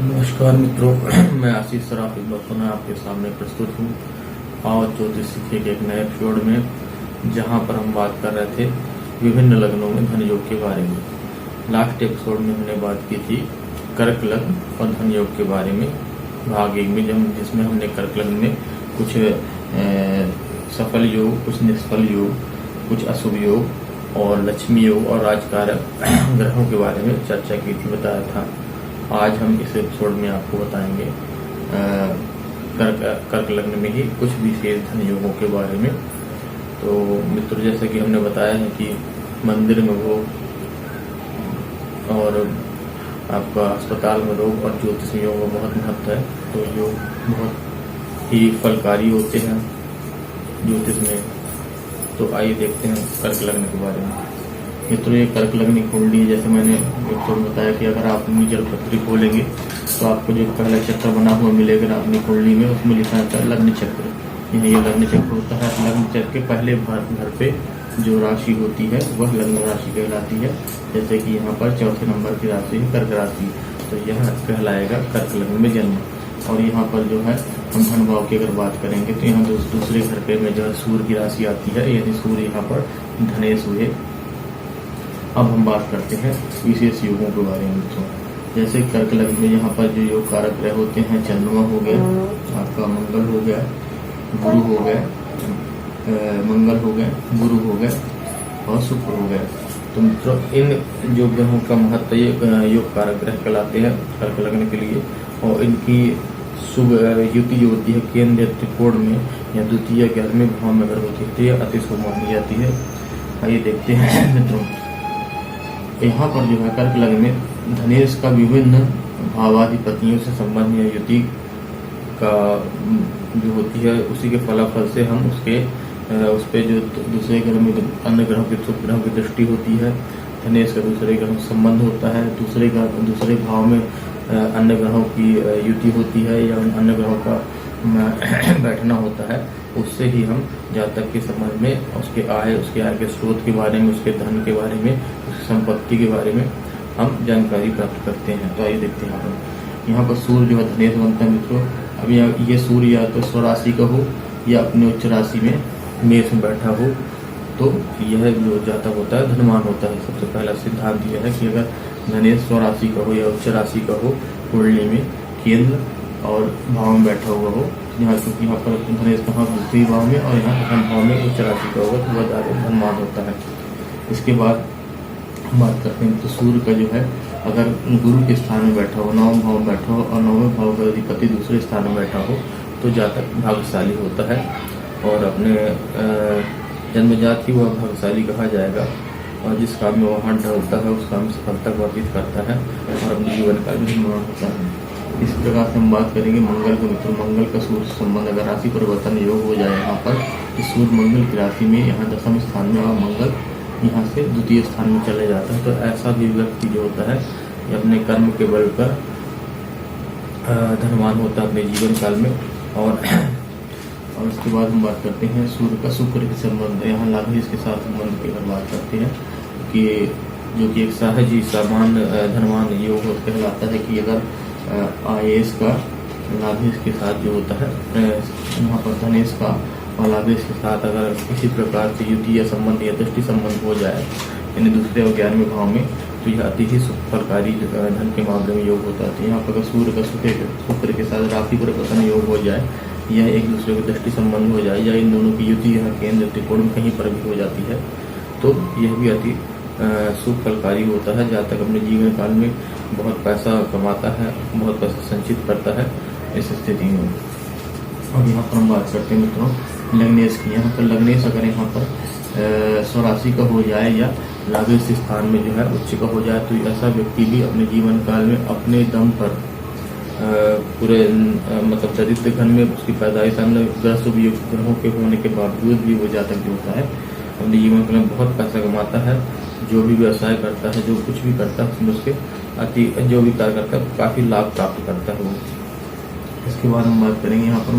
नमस्कार मित्रों, मैं आशीष सराफ एक बार पुनः आपके सामने प्रस्तुत हूँ और ज्योतिष सीखे के एक नए एपिसोड में, जहाँ पर हम बात कर रहे थे विभिन्न लग्नों में धन योग के बारे में। लास्ट एपिसोड में हमने बात की थी कर्क लग्न और धन योग के बारे में, भाग एक में, जिसमें हमने कर्क लग्न में कुछ सफल योग, कुछ निष्फल योग, कुछ अशुभ योग और लक्ष्मी योग और राजकारक ग्रहों के बारे में चर्चा की थी, बताया था। आज हम इस एपिसोड में आपको बताएंगे कर्क लग्न में ही कुछ विशेष धन योगों के बारे में। तो मित्रों, जैसा कि हमने बताया है कि मंदिर में भोग और आपका अस्पताल में रोग और ज्योतिष योग में बहुत महत्व है। तो योग बहुत ही फलकारी होते हैं ज्योतिष में। तो आइए देखते हैं कर्क लग्न के बारे में। मित्रों, ये कर्क लग्न की कुंडली है। जैसे मैंने मित्रों को बताया कि अगर आप अपनी जल पत्री खोलेंगे तो आपको जो पहला चक्र बना हुआ मिलेगा अपनी कुंडली में, उसमें लिखा रहता है लग्न चक्र। ये लग्न चक्र होता है। लग्न चक्र के पहले घर पे जो राशि होती है वह लग्न राशि कहलाती है। जैसे कि यहाँ पर चौथे नंबर की राशि है कर्क राशि, तो यह कहलाएगा कर्क लग्न में जन्म। और यहाँ पर जो है हम धन भाव की अगर बात करेंगे तो यहाँ दूसरे घर पे में जो है सूर्य की राशि आती है, यदि सूर्य यहाँ पर धनेश हुए। अब हम बात करते हैं विशेष योगों के बारे में मित्रों। जैसे कर्क लग्न में यहाँ पर जो योग कारक ग्रह होते हैं, चंद्रमा हो गया, आपका मंगल हो गया, गुरु हो गया, मंगल हो गए, गुरु हो गए और शुक्र हो गए। तो मित्रों, इन जो ग्रहों का महत्व योग कारक ग्रह कहलाते हैं कर्क लग्न के लिए। और इनकी शुभ युति जो होती है केंद्र त्रिकोण में या द्वितीय 11वें भाव में अगर होती है तो यह अति शुभ मानी जाती है। आइए देखते हैं मित्रों, यहाँ पर जो है कर्क लग्न में धनेश का विभिन्न भावाधिपतियों से संबंध या युति का जो होती है, उसी के फलाफल से हम उस पे जो दूसरे ग्रह में अन्य ग्रहों के शुभ ग्रहों की दृष्टि होती है, धनेश का दूसरे ग्रहों से संबंध होता है, दूसरे भाव में अन्य ग्रहों की युति होती है या अन्य ग्रहों का बैठना होता है, उससे ही हम जातक के संबंध में उसके आय के स्रोत के बारे में, उसके धन के बारे में, उसकी संपत्ति के बारे में हम जानकारी प्राप्त करते हैं। तो आइए देखते हैं यहाँ पर सूर्य जो है धनेश बनता है मित्रों। अब ये सूर्य या तो स्वराशि का हो या अपने उच्च राशि में मेष में बैठा हो, तो यह जो जातक होता है धनवान होता है। सबसे पहला सिद्धांत यह है कि अगर धनेश स्वराशि का हो या उच्च राशि का हो, कुंडली में केंद्र और भाव में बैठा हुआ हो, यहाँ क्योंकि यहाँ पर धनेश कहाँ दूसरी भाव में और यहाँ धन भाव में उच्च राशि का होगा तो वह ज़्यादा धनवान होता है। इसके बाद हम बात करते हैं तो सूर्य का जो है अगर गुरु के स्थान में बैठा हो, नवम भाव में बैठा हो और नवम भाव का अधिपति दूसरे स्थान में बैठा हो तो जातक भाग्यशाली होता है और अपने जन्मजात ही वह भाग्यशाली कहा जाएगा। और जिस काम में वह हाथ ढलता है उस काम में सफलता को अर्जित करता है और अपने जीवन का भी निर्माण होता है। इस प्रकार से हम बात करेंगे मंगल को मित्रों। मंगल का सूर्य से संबंध अगर राशि परिवर्तन योग हो जाए यहाँ पर कि सूर्य मंगल की राशि में यहाँ 10वें स्थान में और मंगल यहाँ से द्वितीय स्थान में चले जाता है, तो ऐसा भी व्यक्ति जो होता है ये अपने कर्म के बल पर धनवान होता है अपने जीवन काल में। और उसके बाद हम बात करते हैं सूर्य का शुक्र के संबंध, यहाँ लाभेश के साथ संबंध की अगर बात करते हैं कि जो कि एक सहज ही सामान्य धनवान योग कहलाता है कि अगर आयेश का लाभेश के साथ जो होता है यहाँ पर धनेश का और लाभेश के साथ अगर किसी प्रकार से युति या संबंध या दृष्टि संबंध हो जाए यानी दूसरे और 11वें भाव में, तो यह अति ही फलकारी धन के मामले में योग होता है। तो यहाँ पर अगर सूर्य का शुक्र के साथ राशि परिवर्तन योग हो जाए या एक दूसरे के दृष्टि संबंध हो जाए या इन दोनों की युति यहाँ केंद्र त्रिकोण में कहीं पर भी हो जाती है तो यह भी अति शुभ फलकारी होता है। जहाँ तक अपने जीवन काल में बहुत पैसा कमाता है, बहुत पैसा संचित करता है इस स्थिति में। और यहाँ पर हम बात करते हैं मित्रों लग्नेश की। यहाँ पर लग्नेश अगर यहाँ पर स्वराशि का हो जाए या लाभेश स्थान में जो है उच्च का हो जाए तो ऐसा व्यक्ति भी अपने जीवन काल में अपने दम पर पूरे मतलब दरिद्र घन में उसकी पैदाइश शुभ ग्रहों के होने के बावजूद भी वो जातक जो होता है अपने जीवन काल में बहुत पैसा कमाता है। जो भी व्यवसाय करता है, जो कुछ भी करता है उसमें उसके जो भी कार्य करता है काफ़ी लाभ प्राप्त करता है वो। इसके बाद हम बात करेंगे यहाँ पर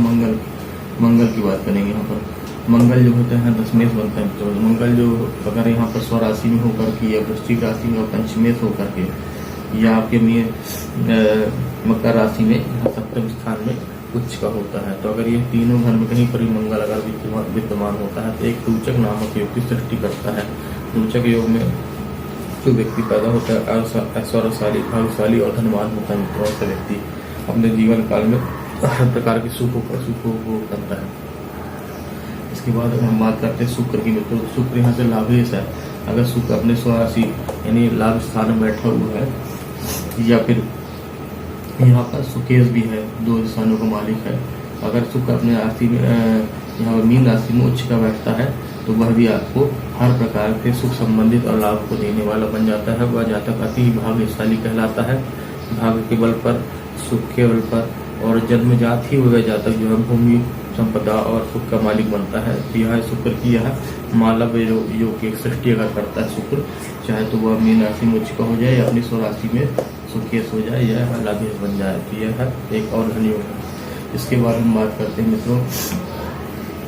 मंगल की बात करेंगे। यहाँ पर मंगल जो होता है दशमेश बनता है तो मंगल जो अगर यहाँ पर स्वराशि में होकर के या वृश्चिक राशि में और पंचमेश होकर के या आपके में मकर राशि में यहाँ सप्तम स्थान में उच्च का होता है। तो अगर ये तीनों घर में कहीं पर भी मंगल अगर विद्यमान होता है तो एक रोचक नामक योग की सृष्टि करता है। रोचक योग में जो व्यक्ति पैदा होता है ऐश्वर्यशाली, भाग्यशाली और धनवान होता है मित्रों। ऐसा व्यक्ति अपने जीवन काल में हर प्रकार के सुखों को करता है। इसके बाद अगर हम बात करते हैं शुक्र की मित्रों, शुक्र यहाँ से लाभेश है। अगर शुक्र अपने स्वराशि यानी लाभ स्थान में बैठा हुआ है या फिर यहाँ पर सुकेश भी है, 2 स्थानों का मालिक है। अगर शुक्र अपने राशि में यहाँ पर मीन राशि में उच्च का बैठता है तो वह भी आपको हर प्रकार के सुख संबंधित और लाभ को देने वाला बन जाता है। वह जातक अति भाग्यशाली कहलाता है। भाग्य के बल पर, सुख के बल पर और जन्मजात ही हुए जातक जो है भूमि, संपदा और सुख का मालिक बनता है। तो यह शुक्र की यह मालव योग की एक सृष्टि अगर करता है शुक्र, चाहे तो वह मीन राशि में उच्च का हो जाए या अपनी स्वराशि में सुकेश हो जाए या लाभेश बन जाए। तो यह है एक और धन योग है। इसके बाद हम बात करते हैं मित्रों,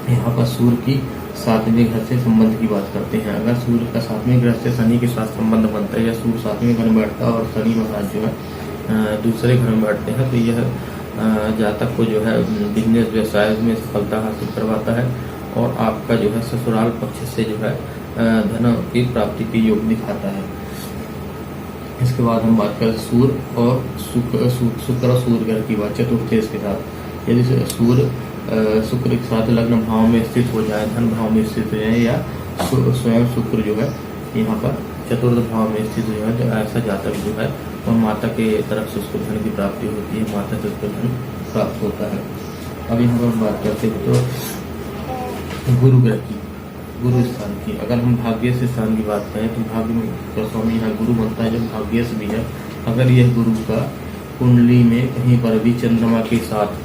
यहाँ पर सूर्य की 7वें घर से संबंध की बात करते हैं। अगर सूर्य का 7वें ग्रह से शनि के साथ संबंध बनता है या सूर्य 7वें घर में बैठता है और शनि महाराज जो है दूसरे घर में बैठते हैं तो यह जातक को जो है बिजनेस व्यवसाय में सफलता हासिल करवाता है और आपका जो है ससुराल पक्ष से जो है धन की प्राप्ति के योग दिखाता है। इसके बाद हम बात करें सूर्य और शुक्र और सूर्य ग्रह की बात चतुर्थ के साथ। यदि सूर्य शुक्र के साथ लग्न भाव में स्थित हो जाए, धन भाव में स्थित हो जाए या स्वयं शुक्र जो है यहाँ पर चतुर्थ भाव में स्थित हो जाए तो ऐसा जातक जो है और माता के तरफ से उसको धन की प्राप्ति होती है, माता से उसको धन प्राप्त होता है। अब यहाँ पर हम बात करते हैं तो गुरु ग्रह की, गुरु स्थान की। अगर हम भाग्य से स्थान की बात करें तो भाग्य में तो स्वामी यहाँ गुरु बनता है जब भाग्य से भी है। अगर यह गुरु का कुंडली में कहीं पर भी चंद्रमा के साथ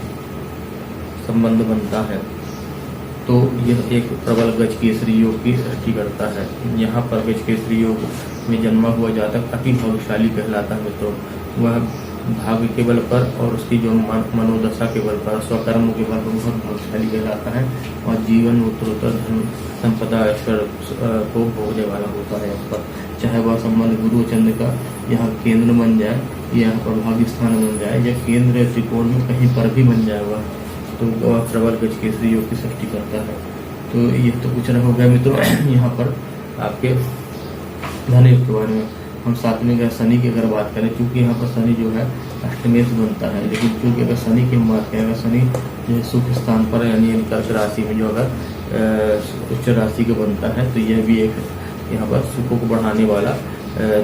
संबंध बनता है तो यह एक प्रबल गज केसरी योग की सृष्टि करता है। यहाँ पर गज केसरी योग में जन्मा हुआ जातक अति भाग्यशाली कहलाता है मित्रों। वह भाग्य के बल पर और उसकी जो मनोदशा के बल पर, स्वकर्म के बल पर बहुत भाग्यशाली कहलाता है और जीवन उत्तरोत्तर धन संपदा ऐश्वर्य को भोगने वाला होता है। इस पर चाहे वह संबंध गुरु चंद्र का यहाँ केंद्र बन जाए, यहाँ पर भाग्य स्थान बन जाए या केंद्र त्रिकोण में कहीं पर भी बन जाए वह, तो वह प्रबल गज केसरी योग की सृष्टि करता है। तो यह तो कुछ न हो गया मित्रों यहाँ पर आपके धन योग के बारे में। हम 7वें ग्रह शनि की अगर बात करें, क्योंकि यहाँ पर शनि जो है अष्टमेश बनता है, लेकिन क्योंकि अगर शनि की हम बात करें, अगर शनि जो है सुख स्थान पर यानी कर्क राशि में जो अगर उच्च राशि का बनता है तो यह भी एक यहाँ पर सुखों को बढ़ाने वाला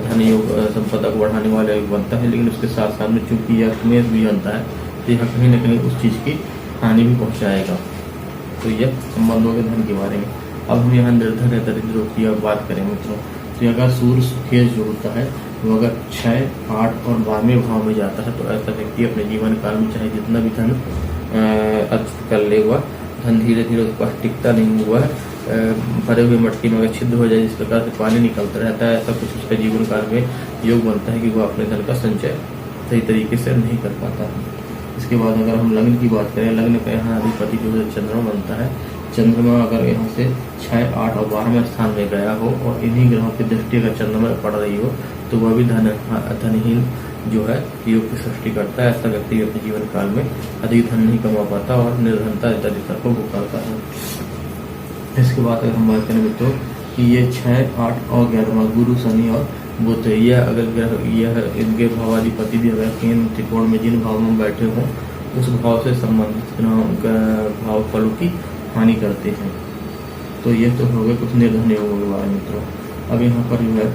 धन योग, संपदा को बढ़ाने वाला योग बनता है। लेकिन उसके साथ साथ में चूंकि यह अष्टमेश भी बनता है तो यह कहीं न कहीं उस चीज़ की हानि भी पहुँचाएगा। तो यह संबंधों के धन के बारे में। अब हम यहाँ निर्धन या दरिद्रों की अब बात करें मित्रों, तो अगर सूर्य सुकेश जो होता है वो अगर 6, 8 और 12वें भाव में जाता है तो ऐसा व्यक्ति अपने जीवन काल में चाहे जितना भी धन अर्जित कर ले, हुआ धन धीरे धीरे उसके पास टिकता नहीं हुआ है, भरे हुए मटकी में अगर छिद्र हो जाए जिस प्रकार से पानी निकलता रहता है, ऐसा कुछ उसके जीवन काल में योग बनता है कि वह अपने धन का संचय सही तरीके से नहीं कर पाता है। इसके बाद अगर हम लग्न की बात करें, लग्न का यहाँ अधिपति जो है चंद्रमा बनता है। चंद्रमा अगर यहाँ से 6, 8 और 12वें स्थान में गया हो और इन्हीं ग्रहों की दृष्टि अगर चंद्रमा पड़ रही हो तो वह भी धनहीन जो है योग की सृष्टि करता है। ऐसा व्यक्ति अपने जीवन काल में अधिक धन नहीं कमा पाता और निर्धनता दरिद्रता को भुगताता है। इसके बाद अगर हम बात करें मित्रों कि ये 6, 8 और 11वां गुरु, शनि और बुध, यह अगर ग्रह यह इनके भावाधिपति भी अगर केंद्र त्रिकोण में जिन भावों में बैठे हों उस भाव से संबंधित भाव फलों की हानि करते हैं। तो यह तो हो गए कुछ निर्धन योगों के बारे में मित्रों। अब यहाँ पर जो है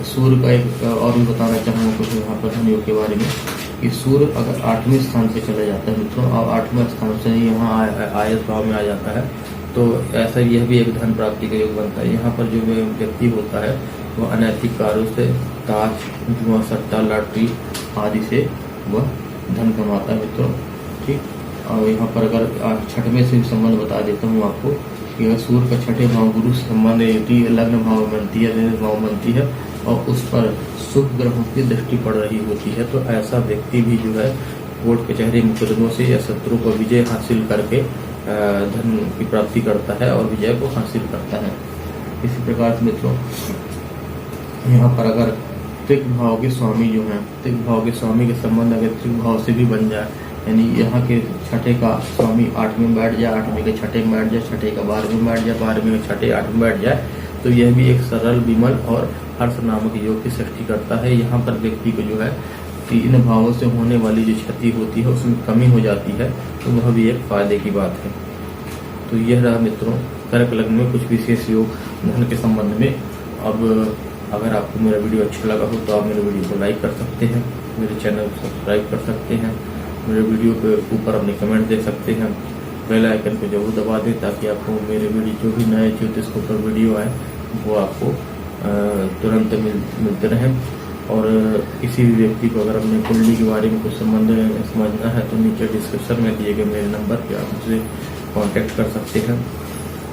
सूर्य का एक और भी बताना चाहूँगा कुछ यहाँ पर धन योग के बारे में कि सूर्य अगर 8वें स्थान से चला जाता है मित्रों और 8वें स्थान से यहाँ आयत भाव में आ जाता है तो ऐसा यह भी एक धन प्राप्ति का योग बनता है। यहाँ पर जो व्यक्ति होता है वह अनैतिक कार्यों से ताज, जुआ, सट्टा, लॉटरी आदि से वह धन कमाता है मित्रों। ठीक, और यहाँ पर अगर 6वें से संबंध बता देता हूँ आपको कि अगर सूर्य का 6ठे भाव गुरु से संबंध होती है, लग्न भाव बनती है, ऋण भाव बनती है और उस पर शुभ ग्रहों की दृष्टि पड़ रही होती है तो ऐसा व्यक्ति भी जो है कोर्ट कचहरी मुकदमों से या शत्रु को विजय हासिल करके धन की प्राप्ति करता है और विजय को हासिल करता है। इसी प्रकार से मित्रों यहाँ पर अगर त्रिक भाव के स्वामी जो हैं, त्रिक भाव के स्वामी के संबंध अगर त्रिक भाव से भी बन जाए, यानी यहाँ के छठे का स्वामी 8वें में बैठ जाए, 8वें के छठे में बैठ जाए, छठे का 12वें में बैठ जाए, 12वें के छठे 8वें में बैठ जाए, तो यह भी एक सरल, विमल और हर्ष नामक योग की सृष्टि करता है। यहाँ पर व्यक्ति को जो है इन भावों से होने वाली जो क्षति होती है उसमें कमी हो जाती है, तो वह भी एक फायदे की बात है। तो यह रहा मित्रों कर्क लग्न में कुछ विशेष योग धन के संबंध में। अब अगर आपको मेरा वीडियो अच्छा लगा हो तो आप मेरे वीडियो को लाइक कर सकते हैं, मेरे चैनल को सब्सक्राइब कर सकते हैं, मेरे वीडियो के ऊपर अपने कमेंट दे सकते हैं, बेल आइकन को जरूर दबा दें ताकि आपको मेरे वीडियो जो भी नए ज्योतिष के ऊपर वीडियो आए वो आपको तुरंत मिलते रहें। और किसी भी व्यक्ति को अगर अपनी कुंडली के बारे में कुछ संबंध समझना है तो नीचे डिस्क्रिप्शन में दिए गए मेरे नंबर पर आप मुझसे कॉन्टैक्ट कर सकते हैं,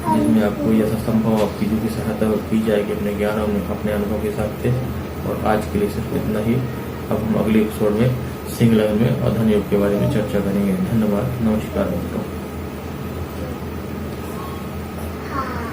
जिसमें आपको यथासंभव आपकी जो भी सहायता की जाएगी अपने ज्ञान और अपने अनुभव के हिसाब से। और आज के लिए सिर्फ इतना ही। अब हम अगले एपिसोड में सिंह लग्न में और धन योग के बारे में चर्चा करेंगे। धन्यवाद, नमस्कार मित्रों।